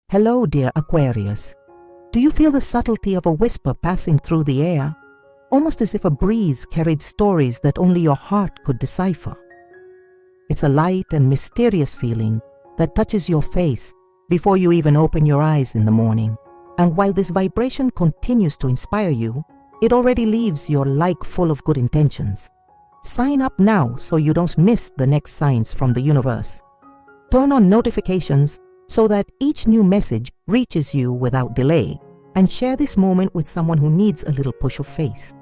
Hello, dear Aquarius. Do you feel the subtlety of a whisper passing through the air, almost as if a breeze carried stories that only your heart could decipher? It's a light and mysterious feeling that touches your face before you even open your eyes in the morning. And while this vibration continues to inspire you, it already leaves your like full of good intentions. Sign up now so you don't miss the next signs from the universe. Turn on notifications so that each new message reaches you without delay, and share this moment with someone who needs a little push of faith.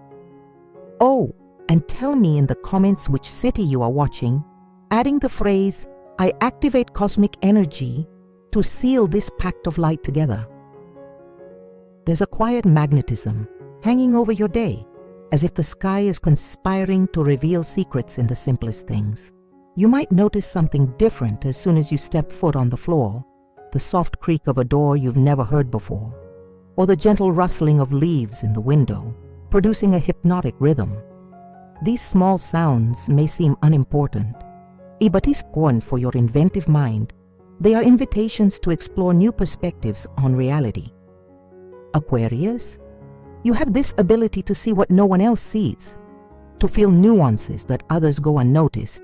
Oh, and tell me in the comments which city you are watching, adding the phrase, "I activate cosmic energy to seal this pact of light together." There's a quiet magnetism hanging over your day, as if the sky is conspiring to reveal secrets in the simplest things. You might notice something different as soon as you step foot on the floor, the soft creak of a door you've never heard before, or the gentle rustling of leaves in the window, producing a hypnotic rhythm. These small sounds may seem unimportant, ibatiskuan for your inventive mind. They are invitations to explore new perspectives on reality. Aquarius, you have this ability to see what no one else sees, to feel nuances that others go unnoticed.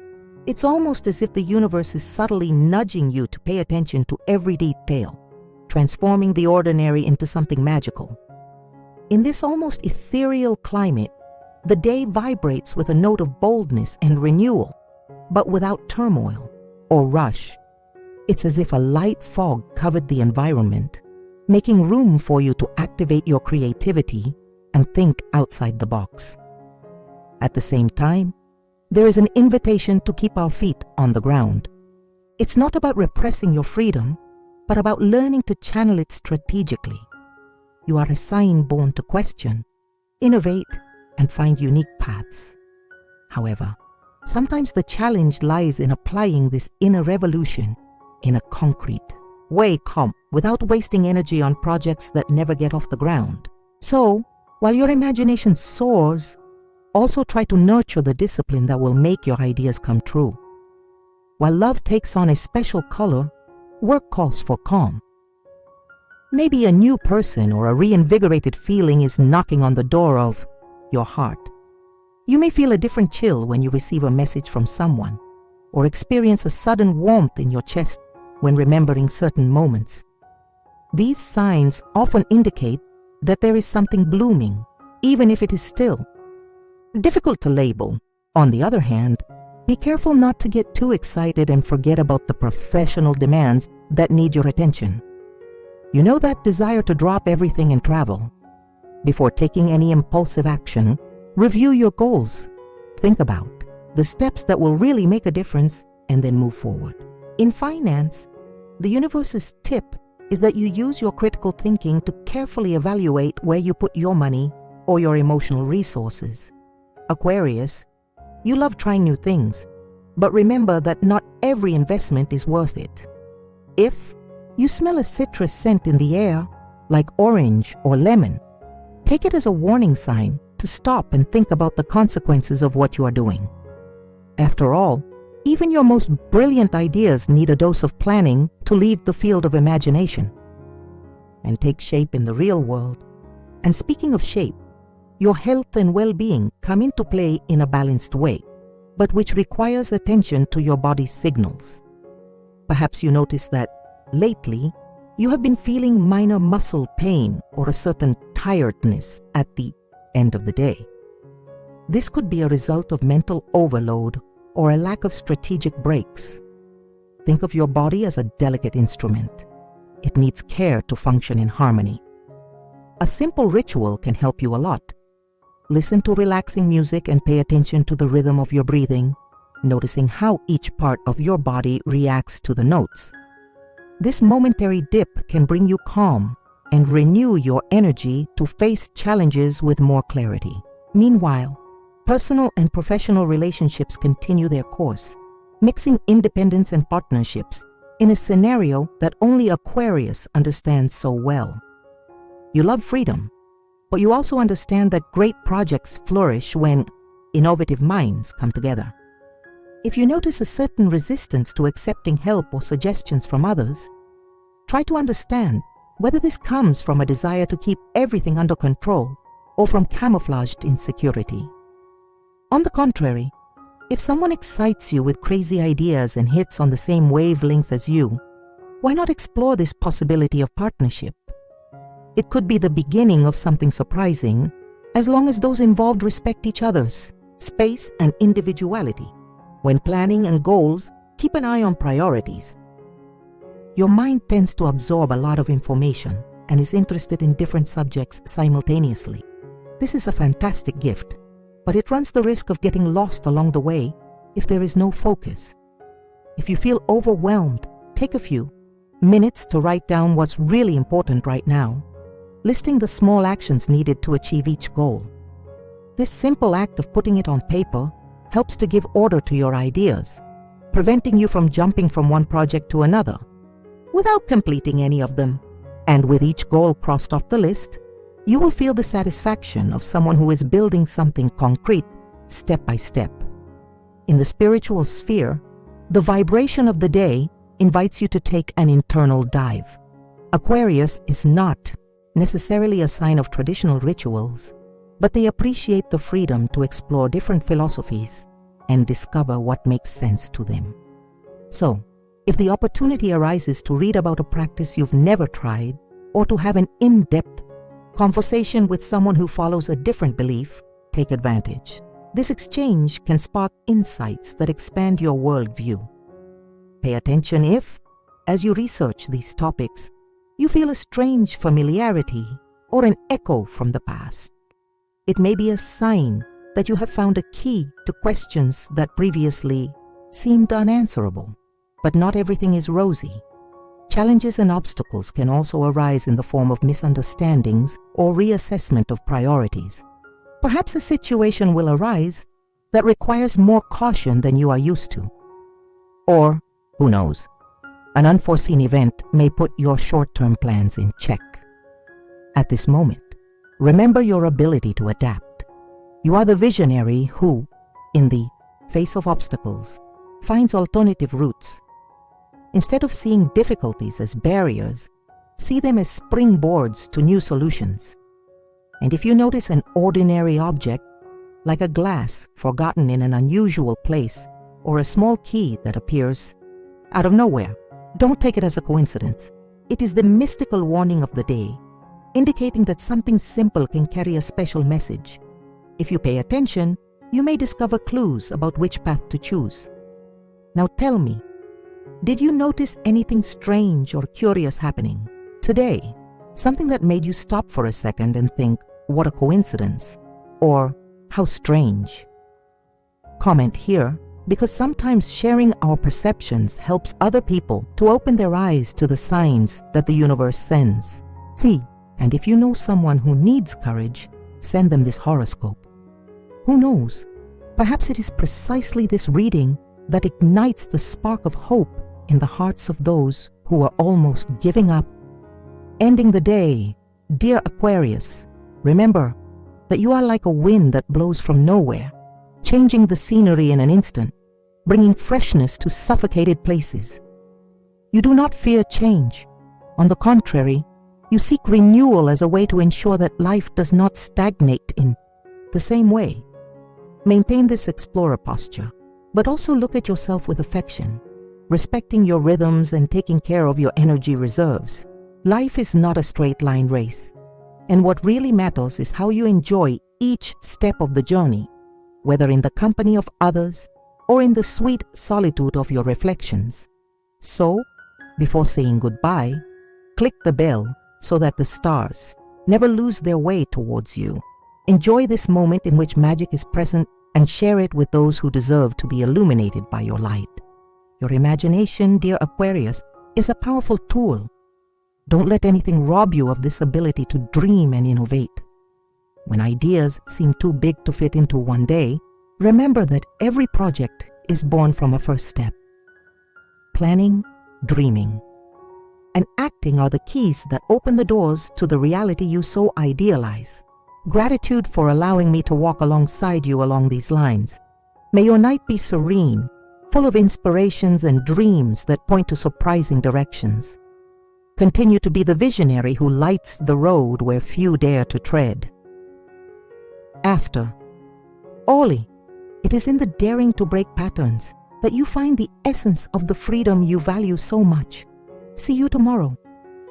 It's almost as if the universe is subtly nudging you to pay attention to every detail, transforming the ordinary into something magical. In this almost ethereal climate, the day vibrates with a note of boldness and renewal, but without turmoil or rush. It's as if a light fog covered the environment, making room for you to activate your creativity and think outside the box. At the same time, there is an invitation to keep our feet on the ground. It's not about repressing your freedom, but about learning to channel it strategically. You are a sign born to question, innovate, and find unique paths. However, sometimes the challenge lies in applying this inner revolution in a concrete way, without wasting energy on projects that never get off the ground. So, while your imagination soars, also try to nurture the discipline that will make your ideas come true. While love takes on a special color, work calls for calm. Maybe a new person or a reinvigorated feeling is knocking on the door of your heart. You may feel a different chill when you receive a message from someone, or experience a sudden warmth in your chest when remembering certain moments. These signs often indicate that there is something blooming, even if it is still difficult to label. On the other hand, be careful not to get too excited and forget about the professional demands that need your attention. You know that desire to drop everything and travel. Before taking any impulsive action, review your goals. Think about the steps that will really make a difference and then move forward. In finance, the universe's tip is that you use your critical thinking to carefully evaluate where you put your money or your emotional resources. Aquarius, you love trying new things, but remember that not every investment is worth it. If you smell a citrus scent in the air, like orange or lemon, take it as a warning sign to stop and think about the consequences of what you are doing. After all, even your most brilliant ideas need a dose of planning to leave the field of imagination and take shape in the real world. And speaking of shape, your health and well-being come into play in a balanced way, but which requires attention to your body's signals. Perhaps you notice that lately you have been feeling minor muscle pain or a certain tiredness at the end of the day. This could be a result of mental overload or a lack of strategic breaks. Think of your body as a delicate instrument. It needs care to function in harmony. A simple ritual can help you a lot. Listen to relaxing music and pay attention to the rhythm of your breathing, noticing how each part of your body reacts to the notes. This momentary dip can bring you calm and renew your energy to face challenges with more clarity. Meanwhile, personal and professional relationships continue their course, mixing independence and partnerships in a scenario that only Aquarius understands so well. You love freedom, but you also understand that great projects flourish when innovative minds come together. If you notice a certain resistance to accepting help or suggestions from others, Try to understand whether this comes from a desire to keep everything under control or from camouflaged insecurity. On the contrary, if someone excites you with crazy ideas and hits on the same wavelength as you, why not explore this possibility of partnership? It could be the beginning of something surprising, as long as those involved respect each other's space and individuality. When planning and goals, keep an eye on priorities. Your mind tends to absorb a lot of information and is interested in different subjects simultaneously. This is a fantastic gift, but it runs the risk of getting lost along the way if there is no focus. If you feel overwhelmed, take a few minutes to write down what's really important right now, listing the small actions needed to achieve each goal. This simple act of putting it on paper helps to give order to your ideas, preventing you from jumping from one project to another without completing any of them. And with each goal crossed off the list, you will feel the satisfaction of someone who is building something concrete step by step. In the spiritual sphere, the vibration of the day invites you to take an internal dive. Aquarius is not necessarily a sign of traditional rituals, but they appreciate the freedom to explore different philosophies and discover what makes sense to them. So, if the opportunity arises to read about a practice you've never tried, or to have an in-depth conversation with someone who follows a different belief, take advantage. This exchange can spark insights that expand your worldview. Pay attention if, as you research these topics, you feel a strange familiarity or an echo from the past. It may be a sign that you have found a key to questions that previously seemed unanswerable. But not everything is rosy. Challenges and obstacles can also arise in the form of misunderstandings or reassessment of priorities. Perhaps a situation will arise that requires more caution than you are used to. Or, who knows, an unforeseen event may put your short-term plans in check. At this moment, remember your ability to adapt. You are the visionary who, in the face of obstacles, finds alternative routes. Instead of seeing difficulties as barriers, see them as springboards to new solutions. And if you notice an ordinary object, like a glass forgotten in an unusual place or a small key that appears out of nowhere, don't take it as a coincidence. It is the mystical warning of the day, indicating that something simple can carry a special message. If you pay attention, you may discover clues about which path to choose. Now tell me, did you notice anything strange or curious happening today? Something that made you stop for a second and think, what a coincidence, or how strange? Comment here, because sometimes sharing our perceptions helps other people to open their eyes to the signs that the universe sends. See, and if you know someone who needs courage, send them this horoscope. Who knows, perhaps it is precisely this reading that ignites the spark of hope in the hearts of those who are almost giving up. Ending the day, dear Aquarius, remember that you are like a wind that blows from nowhere, changing the scenery in an instant, bringing freshness to suffocated places. You do not fear change. On the contrary, you seek renewal as a way to ensure that life does not stagnate in the same way. Maintain this explorer posture, but also look at yourself with affection, respecting your rhythms and taking care of your energy reserves. Life is not a straight line race, and what really matters is how you enjoy each step of the journey, whether in the company of others or in the sweet solitude of your reflections. So, before saying goodbye, click the bell so that the stars never lose their way towards you. Enjoy this moment in which magic is present and share it with those who deserve to be illuminated by your light. Your imagination, dear Aquarius, is a powerful tool. Don't let anything rob you of this ability to dream and innovate. When ideas seem too big to fit into one day, remember that every project is born from a first step. Planning, dreaming, and acting are the keys that open the doors to the reality you so idealize. Gratitude for allowing me to walk alongside you along these lines. May your night be serene, full of inspirations and dreams that point to surprising directions. Continue to be the visionary who lights the road where few dare to tread. After. Orly, it is in the daring to break patterns that you find the essence of the freedom you value so much. See you tomorrow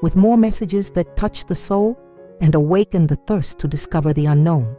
with more messages that touch the soul and awaken the thirst to discover the unknown.